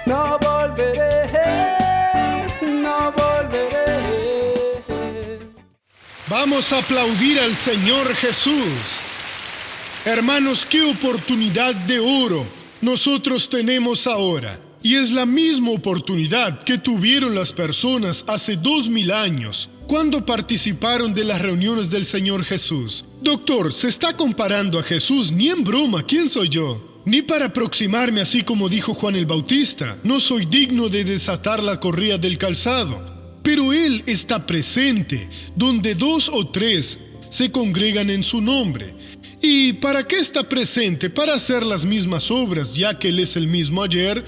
no volveré, no volveré. Vamos a aplaudir al Señor Jesús. Hermanos, qué oportunidad de oro nosotros tenemos ahora. Y es la misma oportunidad que tuvieron las personas hace 2000 años, cuando participaron de las reuniones del Señor Jesús. Doctor, ¿se está comparando a Jesús? Ni en broma, ¿quién soy yo? Ni para aproximarme así como dijo Juan el Bautista. No soy digno de desatar la correa del calzado. Pero Él está presente, donde 2 o 3 se congregan en su nombre. ¿Y para qué está presente? Para hacer las mismas obras, ya que Él es el mismo ayer,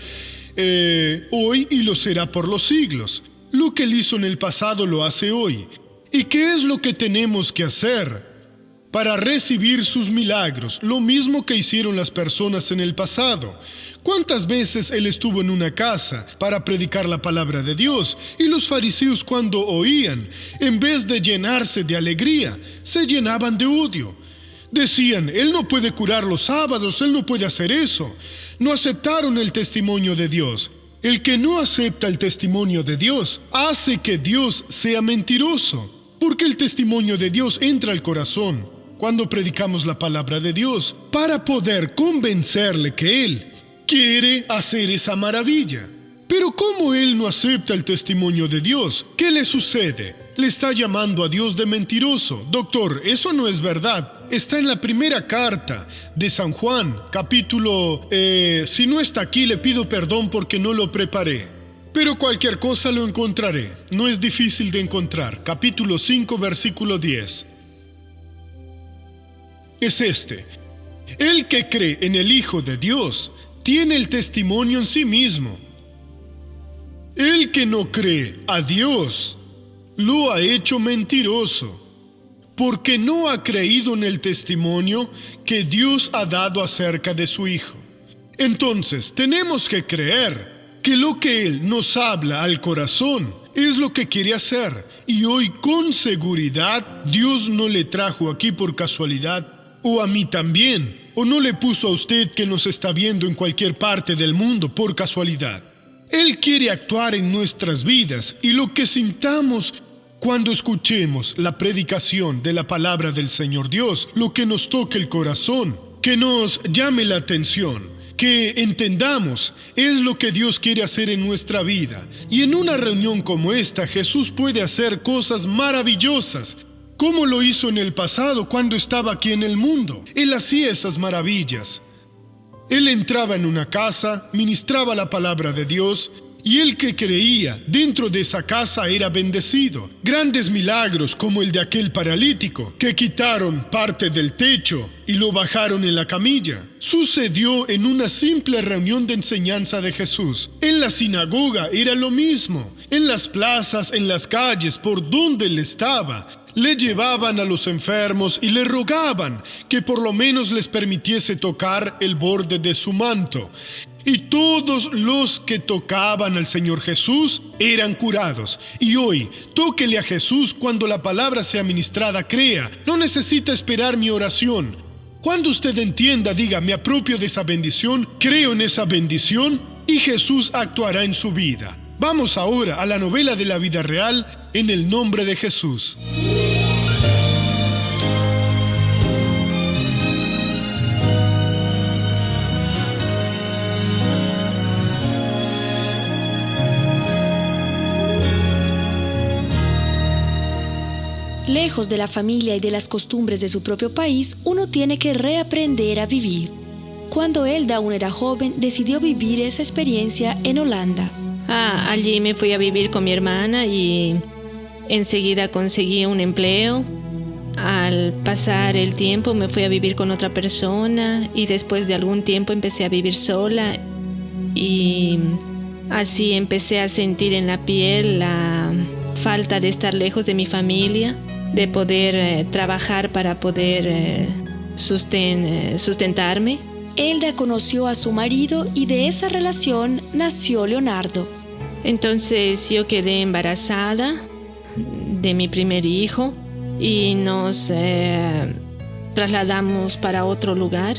hoy y lo será por los siglos. Lo que Él hizo en el pasado lo hace hoy. ¿Y qué es lo que tenemos que hacer para recibir sus milagros? Lo mismo que hicieron las personas en el pasado. ¿Cuántas veces Él estuvo en una casa para predicar la palabra de Dios? Y los fariseos, cuando oían, en vez de llenarse de alegría, se llenaban de odio. Decían, Él no puede curar los sábados, Él no puede hacer eso. No aceptaron el testimonio de Dios. El que no acepta el testimonio de Dios hace que Dios sea mentiroso, porque el testimonio de Dios entra al corazón cuando predicamos la palabra de Dios, para poder convencerle que Él quiere hacer esa maravilla. Pero ¿cómo Él no acepta el testimonio de Dios? ¿Qué le sucede? Le está llamando a Dios de mentiroso. Doctor, eso no es verdad. Está en la primera carta de San Juan, capítulo... si no está aquí, le pido perdón porque no lo preparé. Pero cualquier cosa lo encontraré. No es difícil de encontrar. Capítulo 5, versículo 10. Es este. El que cree en el Hijo de Dios tiene el testimonio en sí mismo. El que no cree a Dios lo ha hecho mentiroso, porque no ha creído en el testimonio que Dios ha dado acerca de su Hijo. Entonces, tenemos que creer que lo que Él nos habla al corazón es lo que quiere hacer. Y hoy, con seguridad, Dios no le trajo aquí por casualidad, o a mí también, o no le puso a usted que nos está viendo en cualquier parte del mundo por casualidad. Él quiere actuar en nuestras vidas, y lo que sintamos cuando escuchemos la predicación de la palabra del Señor Dios, lo que nos toque el corazón, que nos llame la atención, que entendamos, es lo que Dios quiere hacer en nuestra vida. Y en una reunión como esta, Jesús puede hacer cosas maravillosas, como lo hizo en el pasado cuando estaba aquí en el mundo. Él hacía esas maravillas. Él entraba en una casa, ministraba la palabra de Dios, y el que creía dentro de esa casa era bendecido. Grandes milagros como el de aquel paralítico, que quitaron parte del techo y lo bajaron en la camilla, sucedió en una simple reunión de enseñanza de Jesús. En la sinagoga era lo mismo. En las plazas, en las calles, por donde él estaba, le llevaban a los enfermos y le rogaban que por lo menos les permitiese tocar el borde de su manto. Y todos los que tocaban al Señor Jesús eran curados. Y hoy, tóquele a Jesús cuando la palabra sea ministrada, crea. No necesita esperar mi oración. Cuando usted entienda, diga, me apropio de esa bendición, creo en esa bendición y Jesús actuará en su vida. Vamos ahora a la novela de la vida real en el nombre de Jesús. Lejos de la familia y de las costumbres de su propio país, uno tiene que reaprender a vivir. Cuando Elda aún era joven, decidió vivir esa experiencia en Holanda. Allí me fui a vivir con mi hermana y enseguida conseguí un empleo. Al pasar el tiempo me fui a vivir con otra persona y después de algún tiempo empecé a vivir sola y así empecé a sentir en la piel la falta de estar lejos de mi familia, de poder trabajar para poder sustentarme. Elda conoció a su marido y de esa relación nació Leonardo. Entonces yo quedé embarazada de mi primer hijo y nos trasladamos para otro lugar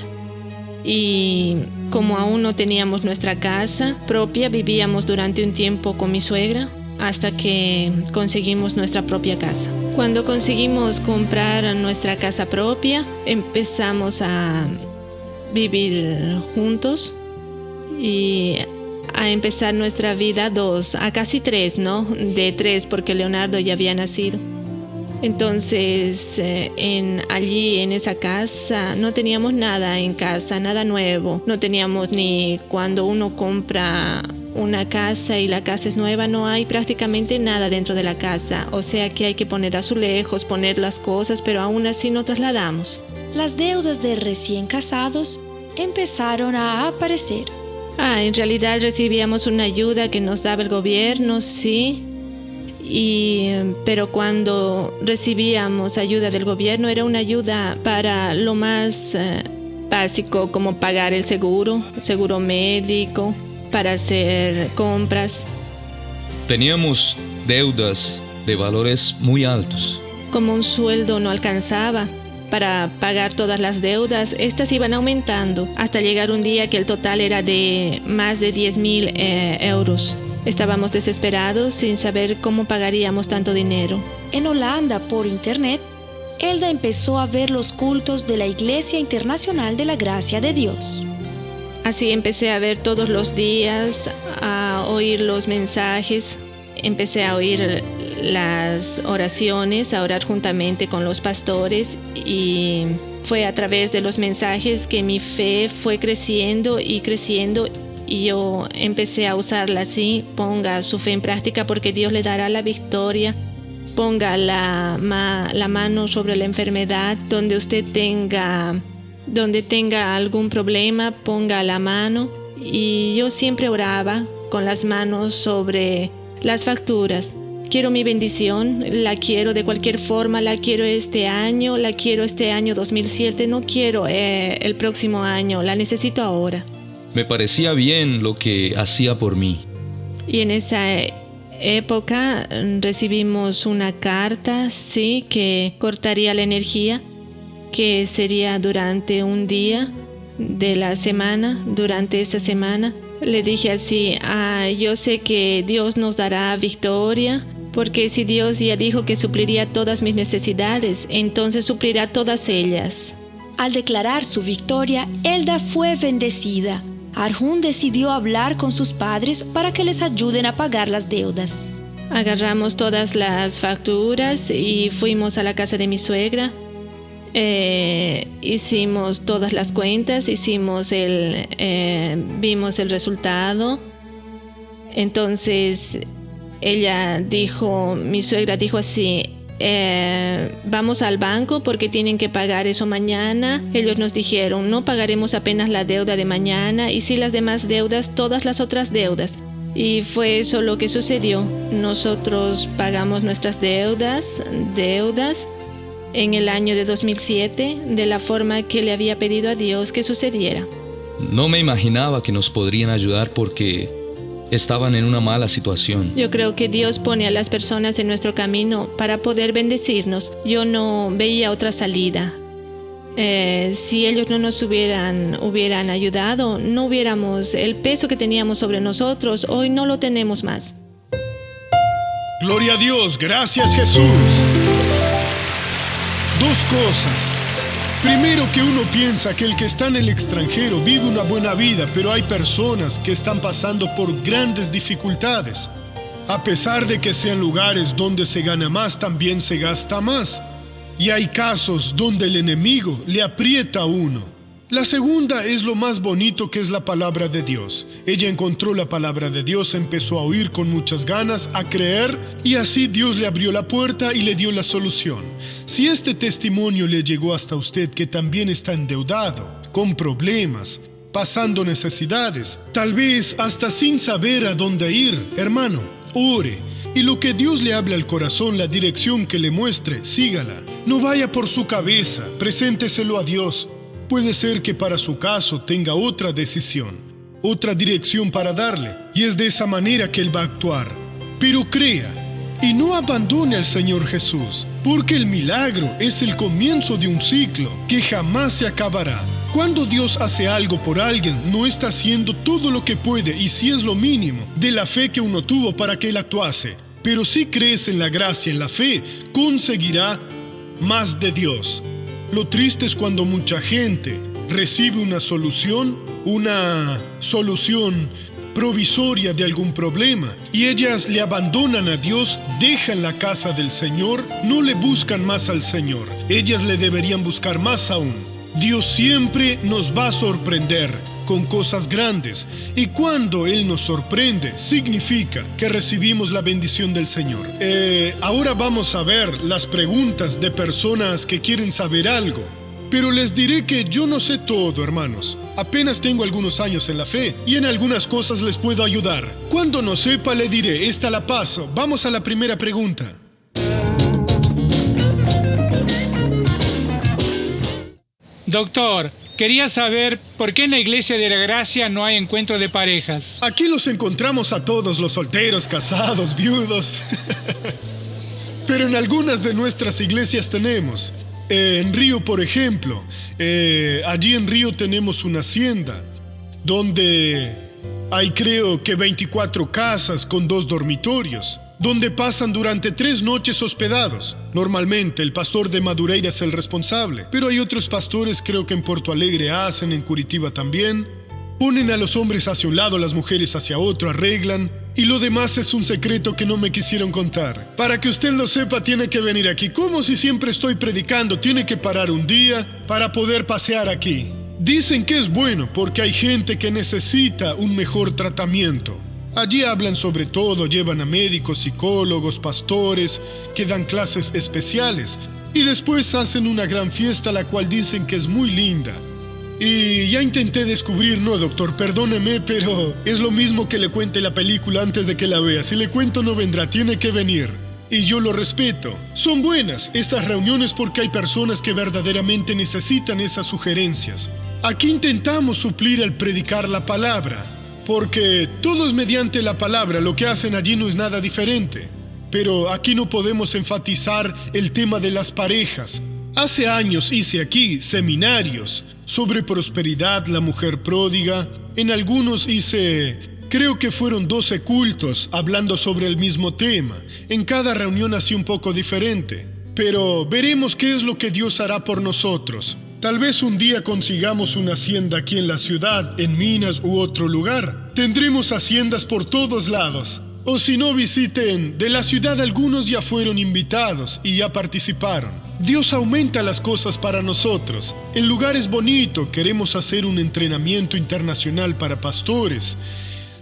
y como aún no teníamos nuestra casa propia, vivíamos durante un tiempo con mi suegra hasta que conseguimos nuestra propia casa. Cuando conseguimos comprar nuestra casa propia, empezamos a vivir juntos y a empezar nuestra vida a casi 3, ¿no? De 3 porque Leonardo ya había nacido. Entonces, allí en esa casa no teníamos nada en casa, nada nuevo. No teníamos ni cuando uno compra una casa y la casa es nueva, no hay prácticamente nada dentro de la casa. O sea que hay que poner azulejos, poner las cosas, pero aún así no trasladamos. Las deudas de recién casados empezaron a aparecer. En realidad recibíamos una ayuda que nos daba el gobierno, sí. Pero cuando recibíamos ayuda del gobierno era una ayuda para lo más básico, como pagar el seguro médico, para hacer compras. Teníamos deudas de valores muy altos. Como un sueldo no alcanzaba para pagar todas las deudas, estas iban aumentando hasta llegar un día que el total era de más de 10.000 euros. Estábamos desesperados sin saber cómo pagaríamos tanto dinero. En Holanda, por internet, Elda empezó a ver los cultos de la Iglesia Internacional de la Gracia de Dios. Así empecé a ver todos los días, a oír los mensajes, empecé a oír las oraciones, a orar juntamente con los pastores, y fue a través de los mensajes que mi fe fue creciendo y creciendo. Y yo empecé a usarla así: ponga su fe en práctica porque Dios le dará la victoria. Ponga la mano sobre la enfermedad. Donde usted tenga algún problema, ponga la mano. Y yo siempre oraba con las manos sobre las facturas. Quiero mi bendición, la quiero de cualquier forma, la quiero este año 2007, no quiero el próximo año, la necesito ahora. Me parecía bien lo que hacía por mí. Y en esa época recibimos una carta, sí, que cortaría la energía, que sería durante un día de la semana, durante esa semana. Le dije así: yo sé que Dios nos dará victoria, porque si Dios ya dijo que supliría todas mis necesidades, entonces suplirá todas ellas. Al declarar su victoria, Elda fue bendecida. Arjun decidió hablar con sus padres para que les ayuden a pagar las deudas. Agarramos todas las facturas y fuimos a la casa de mi suegra. Hicimos todas las cuentas, vimos el resultado. Entonces mi suegra dijo así: vamos al banco porque tienen que pagar eso mañana. Ellos nos dijeron: no pagaremos apenas la deuda de mañana, y sí las demás deudas, todas las otras deudas. Y fue eso lo que sucedió. Nosotros pagamos nuestras deudas en el año de 2007 de la forma que le había pedido a Dios que sucediera. No me imaginaba que nos podrían ayudar porque estaban en una mala situación. Yo creo que Dios pone a las personas en nuestro camino para poder bendecirnos. Yo no veía otra salida. Si ellos no nos hubieran ayudado, no hubiéramos el peso que teníamos sobre nosotros. Hoy no lo tenemos más. Gloria a Dios, gracias Jesús. Dos cosas. Primero, que uno piensa que el que está en el extranjero vive una buena vida, pero hay personas que están pasando por grandes dificultades. A pesar de que sean lugares donde se gana más, también se gasta más. Y hay casos donde el enemigo le aprieta a uno. La segunda es lo más bonito, que es la palabra de Dios. Ella encontró la palabra de Dios, empezó a oír con muchas ganas, a creer, y así Dios le abrió la puerta y le dio la solución. Si este testimonio le llegó hasta usted, que también está endeudado, con problemas, pasando necesidades, tal vez hasta sin saber a dónde ir, hermano, ore. Y lo que Dios le hable al corazón, la dirección que le muestre, sígala. No vaya por su cabeza, presénteselo a Dios. Puede ser que para su caso tenga otra decisión, otra dirección para darle, y es de esa manera que Él va a actuar. Pero crea y no abandone al Señor Jesús, porque el milagro es el comienzo de un ciclo que jamás se acabará. Cuando Dios hace algo por alguien, no está haciendo todo lo que puede y si es lo mínimo de la fe que uno tuvo para que Él actuase. Pero si crees en la gracia, en la fe, conseguirá más de Dios. Lo triste es cuando mucha gente recibe una solución provisoria de algún problema y ellas le abandonan a Dios, dejan la casa del Señor, no le buscan más al Señor. Ellas le deberían buscar más aún. Dios siempre nos va a sorprender con cosas grandes y cuando Él nos sorprende significa que recibimos la bendición del Señor. Ahora vamos a ver las preguntas de personas que quieren saber algo, pero les diré que yo no sé todo, hermanos. Apenas tengo algunos años en la fe y en algunas cosas les puedo ayudar. Cuando no sepa le diré, esta la paso. Vamos a la primera pregunta. Doctor, quería saber por qué en la Iglesia de la Gracia no hay encuentro de parejas. Aquí los encontramos a todos, los solteros, casados, viudos. Pero en algunas de nuestras iglesias tenemos. En Río, por ejemplo, allí en Río tenemos una hacienda donde hay creo que 24 casas con 2 dormitorios, donde pasan durante 3 noches hospedados. Normalmente el pastor de Madureira es el responsable, pero hay otros pastores, creo que en Porto Alegre hacen, en Curitiba también. Ponen a los hombres hacia un lado, a las mujeres hacia otro, arreglan, y lo demás es un secreto que no me quisieron contar. Para que usted lo sepa, tiene que venir aquí. Como si siempre estoy predicando, tiene que parar un día para poder pasear aquí. Dicen que es bueno porque hay gente que necesita un mejor tratamiento. Allí hablan sobre todo, llevan a médicos, psicólogos, pastores, que dan clases especiales y después hacen una gran fiesta la cual dicen que es muy linda. Y ya intenté descubrir, no doctor, perdóneme, pero es lo mismo que le cuente la película antes de que la vea. Si le cuento no vendrá, tiene que venir. Y yo lo respeto. Son buenas estas reuniones porque hay personas que verdaderamente necesitan esas sugerencias. Aquí intentamos suplir al predicar la palabra. Porque todo es mediante la palabra, lo que hacen allí no es nada diferente. Pero aquí no podemos enfatizar el tema de las parejas. Hace años hice aquí seminarios sobre prosperidad, la mujer pródiga. En algunos hice, creo que fueron 12 cultos hablando sobre el mismo tema. En cada reunión así un poco diferente. Pero veremos qué es lo que Dios hará por nosotros. Tal vez un día consigamos una hacienda aquí en la ciudad, en Minas u otro lugar. Tendremos haciendas por todos lados. O si no, visiten. De la ciudad algunos ya fueron invitados y ya participaron. Dios aumenta las cosas para nosotros. El lugar es bonito, queremos hacer un entrenamiento internacional para pastores.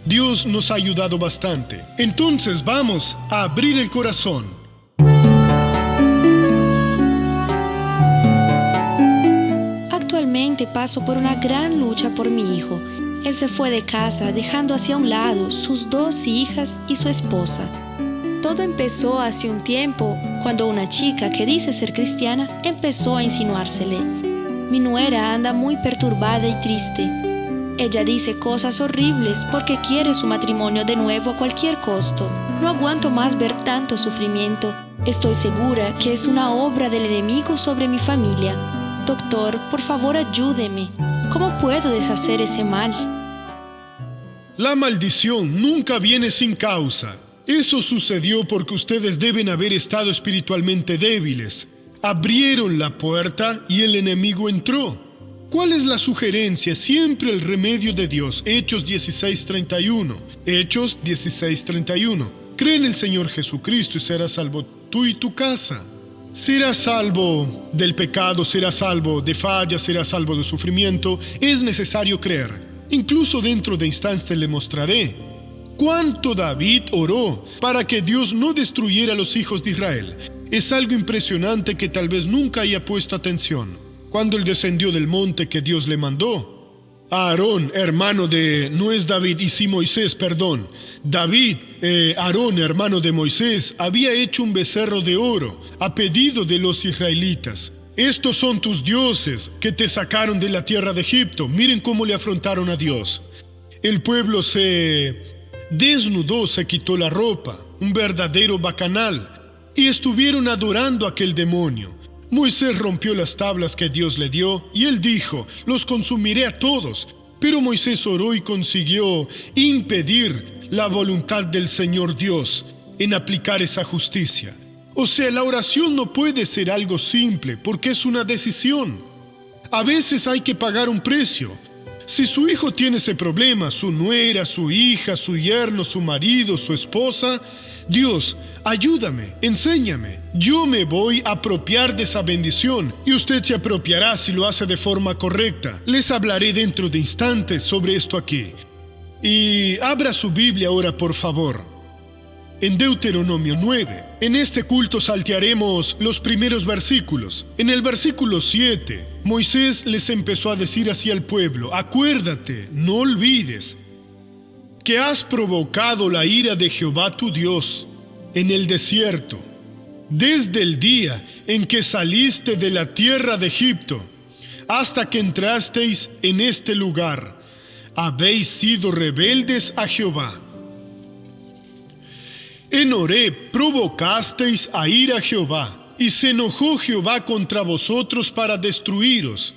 Dios nos ha ayudado bastante. Entonces vamos a abrir el corazón. Actualmente paso por una gran lucha por mi hijo. Él se fue de casa dejando hacia un lado sus 2 hijas y su esposa. Todo empezó hace un tiempo cuando una chica que dice ser cristiana empezó a insinuársele. Mi nuera anda muy perturbada y triste. Ella dice cosas horribles porque quiere su matrimonio de nuevo a cualquier costo. No aguanto más ver tanto sufrimiento. Estoy segura que es una obra del enemigo sobre mi familia. Doctor, por favor ayúdeme. ¿Cómo puedo deshacer ese mal? La maldición nunca viene sin causa. Eso sucedió porque ustedes deben haber estado espiritualmente débiles. Abrieron la puerta y el enemigo entró. ¿Cuál es la sugerencia? Siempre el remedio de Dios. Hechos 16:31. Hechos 16:31. Cree en el Señor Jesucristo y serás salvo tú y tu casa. Serás salvo del pecado, serás salvo de fallas, serás salvo de sufrimiento. Es necesario creer. Incluso dentro de instantes le mostraré cuánto David oró para que Dios no destruyera a los hijos de Israel. Es algo impresionante que tal vez nunca haya puesto atención. Cuando él descendió del monte que Dios le mandó, Aarón, hermano de, no es David y sí Moisés, perdón. Aarón, hermano de Moisés, había hecho un becerro de oro a pedido de los israelitas. Estos son tus dioses que te sacaron de la tierra de Egipto. Miren cómo le afrontaron a Dios. El pueblo se desnudó, se quitó la ropa, un verdadero bacanal, y estuvieron adorando a aquel demonio. Moisés rompió las tablas que Dios le dio y él dijo: los consumiré a todos. Pero Moisés oró y consiguió impedir la voluntad del Señor Dios en aplicar esa justicia. O sea, la oración no puede ser algo simple porque es una decisión. A veces hay que pagar un precio. Si su hijo tiene ese problema, su nuera, su hija, su yerno, su marido, su esposa, Dios, ayúdame, enséñame. Yo me voy a apropiar de esa bendición y usted se apropiará si lo hace de forma correcta. Les hablaré dentro de instantes sobre esto aquí. Y abra su Biblia ahora, por favor, en Deuteronomio 9. En este culto saltearemos los primeros versículos. En el versículo 7, Moisés les empezó a decir así al pueblo: acuérdate, no olvides, que has provocado la ira de Jehová tu Dios en el desierto, desde el día en que saliste de la tierra de Egipto, hasta que entrasteis en este lugar. Habéis sido rebeldes a Jehová. En Horeb provocasteis a ira a Jehová, y se enojó Jehová contra vosotros para destruiros.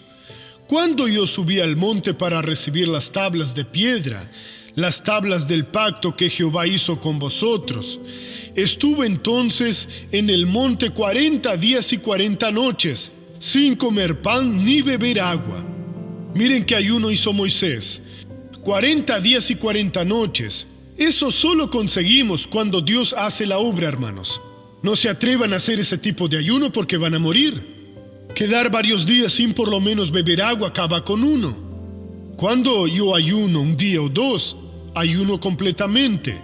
Cuando yo subí al monte para recibir las tablas de piedra, las tablas del pacto que Jehová hizo con vosotros, estuve entonces en el monte 40 días y 40 noches, sin comer pan ni beber agua. Miren qué ayuno hizo Moisés. 40 días y 40 noches. Eso solo conseguimos cuando Dios hace la obra, hermanos. No se atrevan a hacer ese tipo de ayuno porque van a morir. Quedar varios días sin por lo menos beber agua acaba con uno. Cuando yo ayuno un día o dos, ayuno completamente.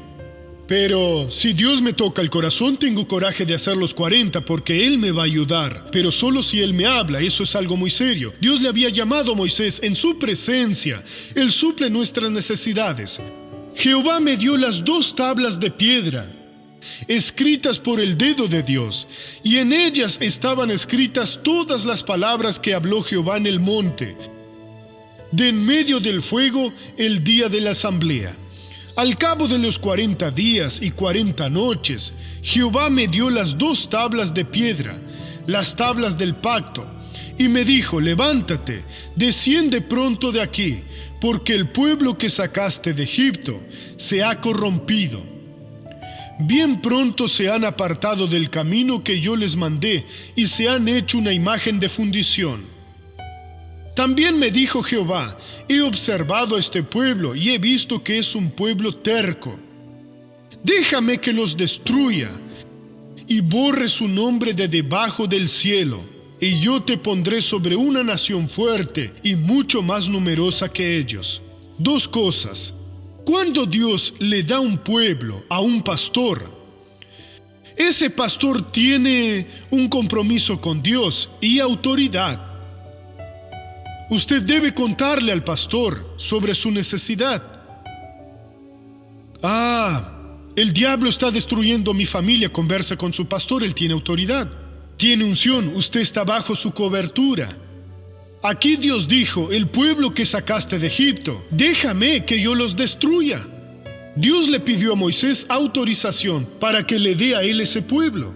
Pero si Dios me toca el corazón, tengo coraje de hacer los 40 porque Él me va a ayudar. Pero solo si Él me habla, eso es algo muy serio. Dios le había llamado a Moisés en su presencia. Él suple nuestras necesidades. Jehová me dio las 2 tablas de piedra, escritas por el dedo de Dios, y en ellas estaban escritas todas las palabras que habló Jehová en el monte, de en medio del fuego, el día de la asamblea. Al cabo de los 40 días y 40 noches, Jehová me dio las 2 tablas de piedra, las tablas del pacto, y me dijo: levántate, desciende pronto de aquí, porque el pueblo que sacaste de Egipto se ha corrompido. Bien pronto se han apartado del camino que yo les mandé y se han hecho una imagen de fundición. También me dijo Jehová: he observado a este pueblo y he visto que es un pueblo terco. Déjame que los destruya y borre su nombre de debajo del cielo, y yo te pondré sobre una nación fuerte y mucho más numerosa que ellos. 2 cosas. Cuando Dios le da un pueblo a un pastor, ese pastor tiene un compromiso con Dios y autoridad. Usted debe contarle al pastor sobre su necesidad. El diablo está destruyendo mi familia. Conversa con su pastor, él tiene autoridad. Tiene unción, usted está bajo su cobertura. Aquí Dios dijo: el pueblo que sacaste de Egipto, déjame que yo los destruya. Dios le pidió a Moisés autorización para que le dé a él ese pueblo.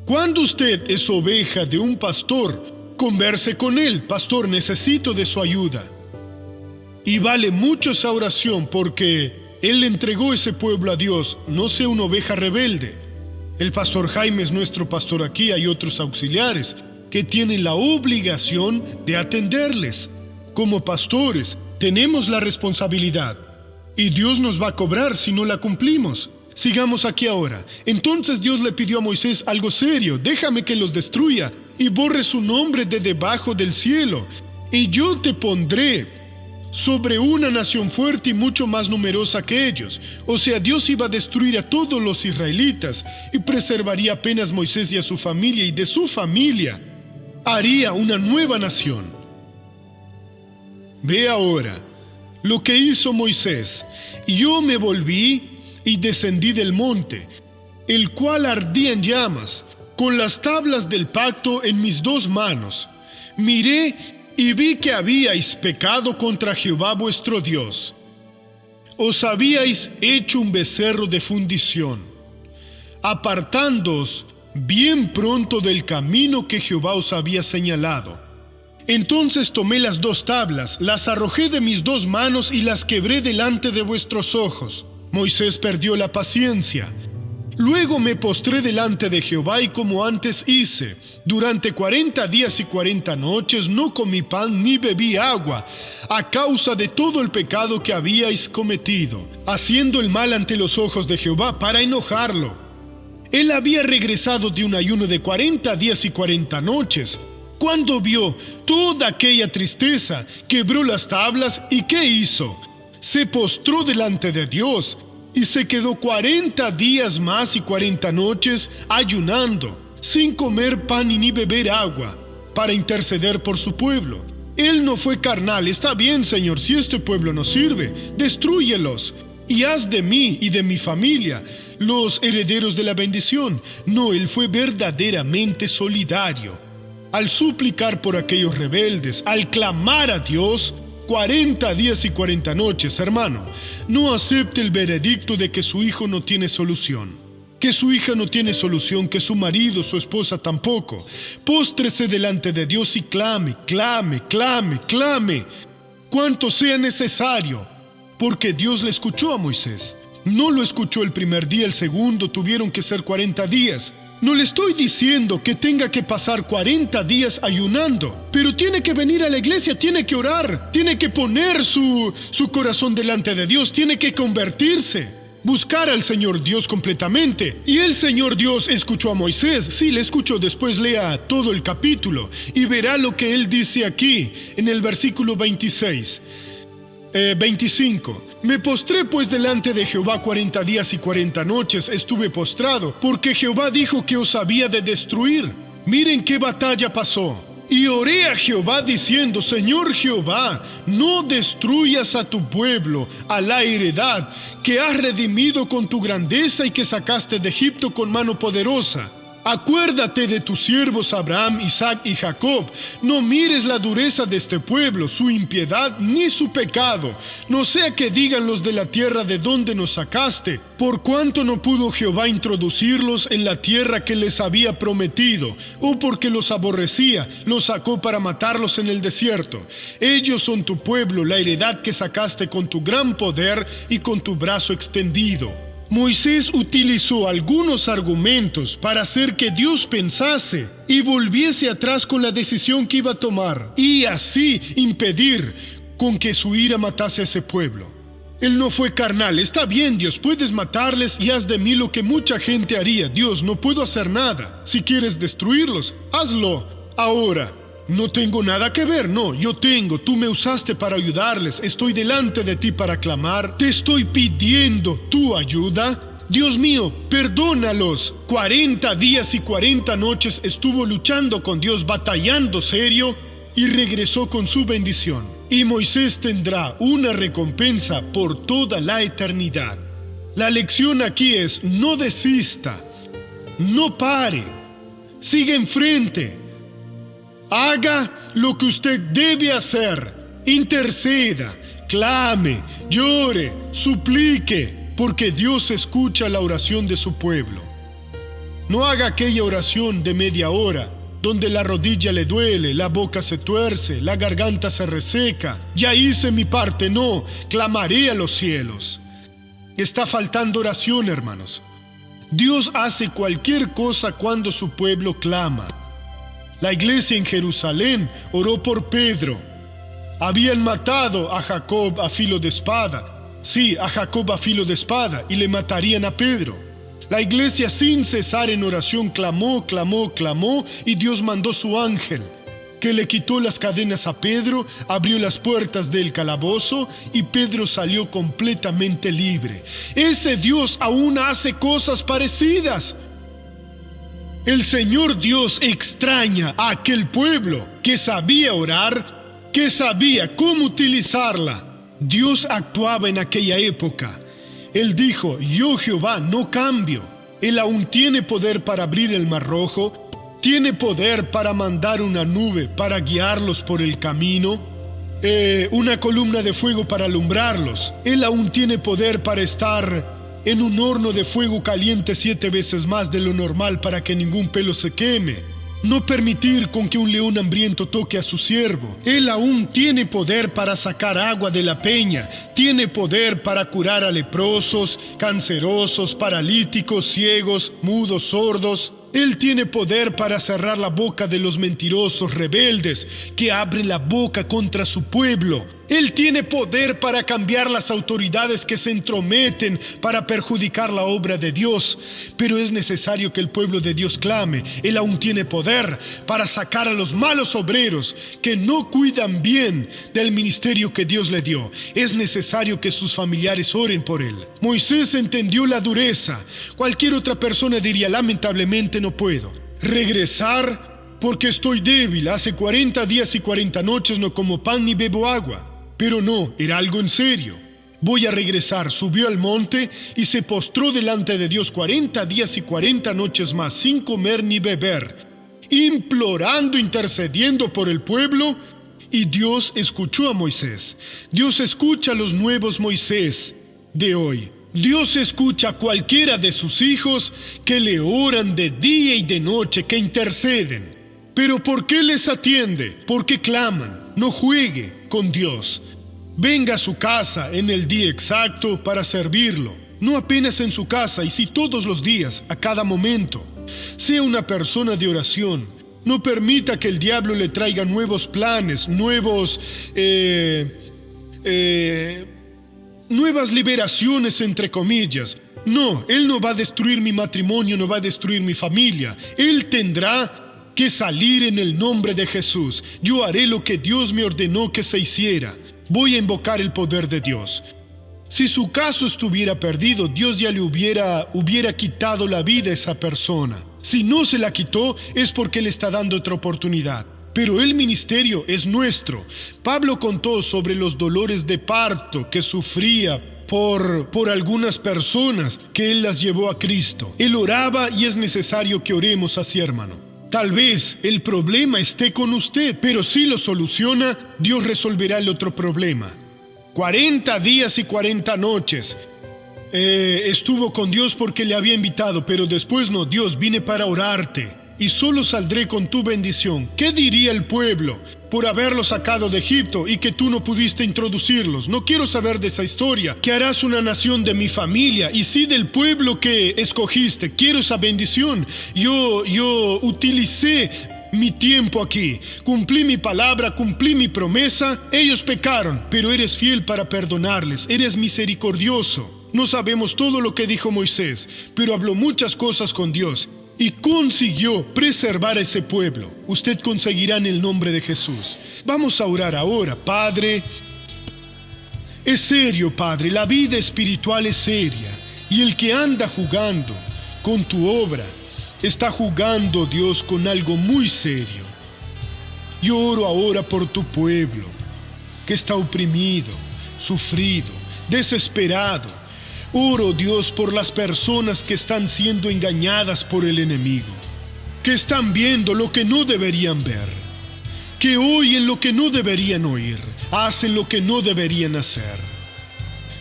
Cuando usted es oveja de un pastor, converse con él: pastor, necesito de su ayuda. Y vale mucho esa oración porque él le entregó ese pueblo a Dios. No sea una oveja rebelde. El pastor Jaime es nuestro pastor aquí, hay otros auxiliares que tienen la obligación de atenderles. Como pastores, tenemos la responsabilidad y Dios nos va a cobrar si no la cumplimos. Sigamos aquí ahora. Entonces Dios le pidió a Moisés algo serio: déjame que los destruya y borre su nombre de debajo del cielo, y yo te pondré sobre una nación fuerte y mucho más numerosa que ellos. O sea, Dios iba a destruir a todos los israelitas y preservaría apenas a Moisés y a su familia, y de su familia haría una nueva nación. Ve ahora lo que hizo Moisés. Yo me volví y descendí del monte, el cual ardía en llamas, con las tablas del pacto en mis 2 manos. Miré y vi que habíais pecado contra Jehová vuestro Dios. Os habíais hecho un becerro de fundición. Apartándoos bien pronto del camino que Jehová os había señalado. Entonces tomé las 2 tablas, las arrojé de mis 2 manos y las quebré delante de vuestros ojos. Moisés perdió la paciencia. Luego me postré delante de Jehová y como antes hice, durante 40 días y 40 noches no comí pan ni bebí agua, a causa de todo el pecado que habíais cometido, haciendo el mal ante los ojos de Jehová para enojarlo. Él había regresado de un ayuno de 40 días y 40 noches. Cuando vio toda aquella tristeza, quebró las tablas y ¿qué hizo? Se postró delante de Dios y se quedó 40 días más y 40 noches ayunando, sin comer pan ni beber agua, para interceder por su pueblo. Él no fue carnal. Está bien, Señor, si este pueblo no sirve, destrúyelos y haz de mí y de mi familia los herederos de la bendición. No, él fue verdaderamente solidario. Al suplicar por aquellos rebeldes, al clamar a Dios, 40 días y 40 noches, hermano, no acepte el veredicto de que su hijo no tiene solución, que su hija no tiene solución, que su marido, su esposa tampoco. Póstrese delante de Dios y clame, clame, clame, clame, cuanto sea necesario, porque Dios le escuchó a Moisés. No lo escuchó el primer día, el segundo, tuvieron que ser 40 días. No le estoy diciendo que tenga que pasar 40 días ayunando, pero tiene que venir a la iglesia, tiene que orar, tiene que poner su corazón delante de Dios, tiene que convertirse, buscar al Señor Dios completamente. Y el Señor Dios escuchó a Moisés, sí, le escuchó. Después lea todo el capítulo y verá lo que él dice aquí en el versículo 25. Me postré pues delante de Jehová 40 días y 40 noches, estuve postrado, porque Jehová dijo que os había de destruir. Miren qué batalla pasó. Y oré a Jehová diciendo, Señor Jehová, no destruyas a tu pueblo, a la heredad, que has redimido con tu grandeza y que sacaste de Egipto con mano poderosa. Acuérdate de tus siervos Abraham, Isaac y Jacob. No mires la dureza de este pueblo, su impiedad ni su pecado. No sea que digan los de la tierra de donde nos sacaste, por cuanto no pudo Jehová introducirlos en la tierra que les había prometido, o porque los aborrecía, los sacó para matarlos en el desierto. Ellos son tu pueblo, la heredad que sacaste con tu gran poder y con tu brazo extendido. Moisés utilizó algunos argumentos para hacer que Dios pensase y volviese atrás con la decisión que iba a tomar, y así impedir con que su ira matase a ese pueblo. Él no fue carnal. Está bien, Dios, puedes matarles y haz de mí lo que mucha gente haría. Dios, no puedo hacer nada. Si quieres destruirlos, hazlo ahora. No tengo nada que ver, no, yo tengo, tú me usaste para ayudarles, estoy delante de ti para clamar, te estoy pidiendo tu ayuda. Dios mío, perdónalos. 40 días y 40 noches estuvo luchando con Dios, batallando serio, y regresó con su bendición. Y Moisés tendrá una recompensa por toda la eternidad. La lección aquí es, no desista, no pare, siga enfrente. Haga lo que usted debe hacer, interceda, clame, llore, suplique, porque Dios escucha la oración de su pueblo. No haga aquella oración de media hora, donde la rodilla le duele, la boca se tuerce, la garganta se reseca. Ya hice mi parte, no, clamaré a los cielos. Está faltando oración, hermanos. Dios hace cualquier cosa cuando su pueblo clama. La iglesia en Jerusalén oró por Pedro. Habían matado a Jacob a filo de espada. Sí, a Jacob a filo de espada, y le matarían a Pedro. La iglesia sin cesar en oración clamó, clamó, clamó, y Dios mandó su ángel, que le quitó las cadenas a Pedro, abrió las puertas del calabozo, y Pedro salió completamente libre. Ese Dios aún hace cosas parecidas. El Señor Dios extraña a aquel pueblo que sabía orar, que sabía cómo utilizarla. Dios actuaba en aquella época. Él dijo, yo Jehová no cambio. Él aún tiene poder para abrir el mar rojo, tiene poder para mandar una nube para guiarlos por el camino, una columna de fuego para alumbrarlos. Él aún tiene poder para estar en un horno de fuego caliente 7 veces más de lo normal para que ningún pelo se queme. No permitir con que un león hambriento toque a su siervo. Él aún tiene poder para sacar agua de la peña. Tiene poder para curar a leprosos, cancerosos, paralíticos, ciegos, mudos, sordos. Él tiene poder para cerrar la boca de los mentirosos rebeldes que abren la boca contra su pueblo. Él tiene poder para cambiar las autoridades que se entrometen para perjudicar la obra de Dios. Pero es necesario que el pueblo de Dios clame. Él aún tiene poder para sacar a los malos obreros que no cuidan bien del ministerio que Dios le dio. Es necesario que sus familiares oren por él. Moisés entendió la dureza. Cualquier otra persona diría: lamentablemente no puedo regresar porque estoy débil. Hace 40 días y 40 noches no como pan ni bebo agua. Pero no, era algo en serio. Voy a regresar. Subió al monte y se postró delante de Dios 40 días y 40 noches más, sin comer ni beber, implorando, intercediendo por el pueblo. Y Dios escuchó a Moisés. Dios escucha a los nuevos Moisés de hoy. Dios escucha a cualquiera de sus hijos que le oran de día y de noche, que interceden. Pero ¿por qué les atiende? Porque claman. No juegue con Dios. Venga a su casa en el día exacto para servirlo. No apenas en su casa, y sí todos los días, a cada momento. Sea una persona de oración. No permita que el diablo le traiga nuevos planes, nuevas liberaciones, entre comillas. No, él no va a destruir mi matrimonio, no va a destruir mi familia. Él tendrá que salir en el nombre de Jesús. Yo haré lo que Dios me ordenó que se hiciera. Voy a invocar el poder de Dios. Si su caso estuviera perdido, Dios ya le hubiera quitado la vida a esa persona. Si no se la quitó, es porque le está dando otra oportunidad. Pero el ministerio es nuestro. Pablo contó sobre los dolores de parto que sufría por algunas personas que él las llevó a Cristo. Él oraba, y es necesario que oremos así, hermano. Tal vez el problema esté con usted, pero si lo soluciona, Dios resolverá el otro problema. 40 días y 40 noches estuvo con Dios porque le había invitado, pero después no. Dios, vine para orarte y solo saldré con tu bendición. ¿Qué diría el pueblo por haberlos sacado de Egipto y que tú no pudiste introducirlos? No quiero saber de esa historia. Que harás una nación de mi familia y sí del pueblo que escogiste. Quiero esa bendición. Yo utilicé mi tiempo aquí. Cumplí mi palabra, cumplí mi promesa. Ellos pecaron, pero eres fiel para perdonarles. Eres misericordioso. No sabemos todo lo que dijo Moisés, pero habló muchas cosas con Dios y consiguió preservar a ese pueblo. Usted conseguirá en el nombre de Jesús. Vamos a orar ahora. Padre, es serio, Padre, la vida espiritual es seria, y el que anda jugando con tu obra está jugando, Dios, con algo muy serio. Yo oro ahora por tu pueblo que está oprimido, sufrido, desesperado. Oro, Dios, por las personas que están siendo engañadas por el enemigo, que están viendo lo que no deberían ver, que oyen lo que no deberían oír, hacen lo que no deberían hacer.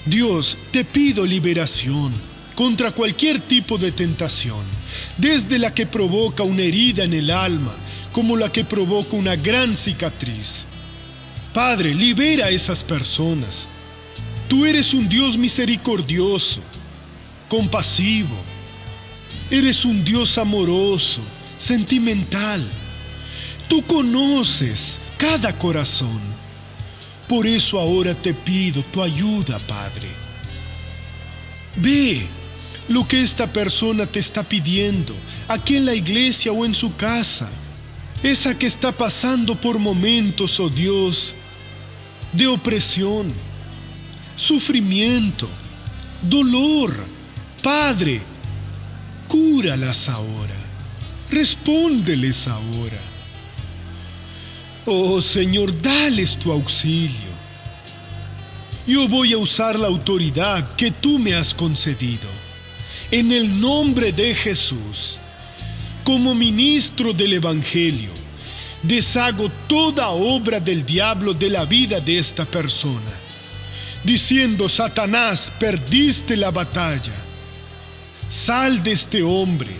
Dios, te pido liberación contra cualquier tipo de tentación, desde la que provoca una herida en el alma, como la que provoca una gran cicatriz. Padre, libera a esas personas. Tú eres un Dios misericordioso, compasivo. Eres un Dios amoroso, sentimental. Tú conoces cada corazón. Por eso ahora te pido tu ayuda, Padre. Ve lo que esta persona te está pidiendo, aquí en la iglesia o en su casa. Esa que está pasando por momentos, oh Dios, de opresión, sufrimiento, dolor. Padre, cúralas ahora, respóndeles ahora. Oh Señor, dales tu auxilio. Yo voy a usar la autoridad que tú me has concedido. En el nombre de Jesús, como ministro del Evangelio, deshago toda obra del diablo de la vida de esta persona. diciendo: Satanás, perdiste la batalla. Sal de este hombre,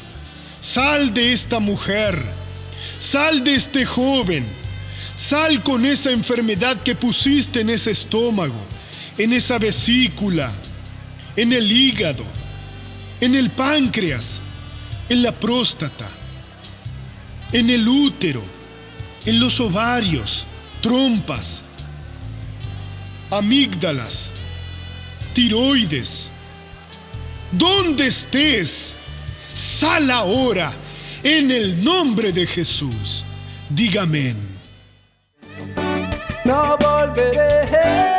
sal de esta mujer, sal de este joven, sal con esa enfermedad que pusiste en ese estómago, en esa vesícula, en el hígado, en el páncreas, en la próstata, en el útero, en los ovarios, trompas, amígdalas, tiroides. Donde estés, sal ahora en el nombre de Jesús. Diga amén. No volveré.